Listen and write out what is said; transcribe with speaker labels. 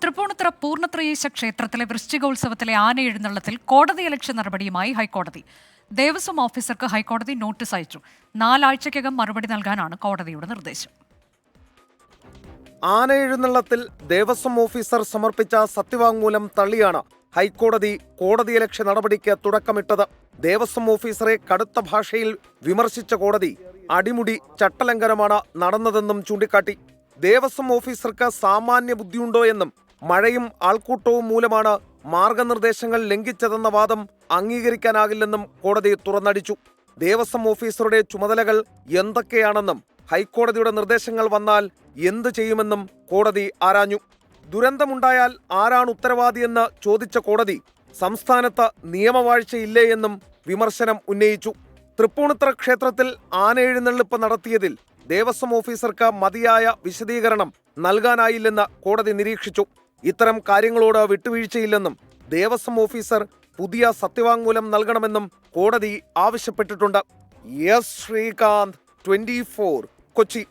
Speaker 1: തൃപ്പൂണിത്തുറ പൂർണ്ണത്രയീശ ക്ഷേത്രത്തിലെ വൃശ്ചികോത്സവത്തിലെ ആന എഴുന്നള്ളത്തിൽ കോടതിയലക്ഷ്യ നടപടിയുമായി ഹൈക്കോടതി. ദേവസ്വം ഓഫീസർക്ക് ഹൈക്കോടതി നോട്ടീസ് അയച്ചു. 4 ആഴ്ചയ്ക്കകം മറുപടി നൽകാനാണ് കോടതിയുടെ നിർദ്ദേശം.
Speaker 2: ആന എഴുന്നള്ളത്തിൽ ദേവസ്വം ഓഫീസർ സമർപ്പിച്ച സത്യവാങ്മൂലം തള്ളിയാണ് ഹൈക്കോടതി കോടതിയലക്ഷ്യ നടപടിക്ക് തുടക്കമിട്ടത്. ദേവസ്വം ഓഫീസറെ കടുത്ത ഭാഷയിൽ വിമർശിച്ച കോടതി അടിമുടി ചട്ടലംഘനമാണ് നടന്നതെന്നും ചൂണ്ടിക്കാട്ടി. ദേവസ്വം ഓഫീസർക്ക് സാമാന്യ ബുദ്ധിയുണ്ടോ എന്നും മഴയും ആൾക്കൂട്ടവും മൂലമാണ് മാർഗനിർദ്ദേശങ്ങൾ ലംഘിച്ചതെന്ന വാദം അംഗീകരിക്കാനാകില്ലെന്നും കോടതി തുറന്നടിച്ചു. ദേവസ്വം ഓഫീസറുടെ ചുമതലകൾ എന്തൊക്കെയാണെന്നും ഹൈക്കോടതിയുടെ നിർദ്ദേശങ്ങൾ വന്നാൽ എന്ത് ചെയ്യുമെന്നും കോടതി ആരാഞ്ഞു. ദുരന്തമുണ്ടായാൽ ആരാണ് ഉത്തരവാദിയെന്ന് ചോദിച്ച കോടതി സംസ്ഥാനത്ത് നിയമവാഴ്ചയില്ലേ എന്നും വിമർശനം ഉന്നയിച്ചു. തൃപ്പൂണിത്തുറ ക്ഷേത്രത്തിൽ ആന എഴുന്നള്ളിപ്പ് നടത്തിയതിൽ ദേവസ്വം ഓഫീസർക്ക് മതിയായ വിശദീകരണം നൽകാനായില്ലെന്ന് കോടതി നിരീക്ഷിച്ചു. ഇത്തരം കാര്യങ്ങളോട് വിട്ടുവീഴ്ചയില്ലെന്നും ദേവസ്വം ഓഫീസർ പുതിയ സത്യവാങ്മൂലം നൽകണമെന്നും കോടതി ആവശ്യപ്പെട്ടിട്ടുണ്ട്. എസ് ശ്രീകാന്ത്, 24, കൊച്ചി.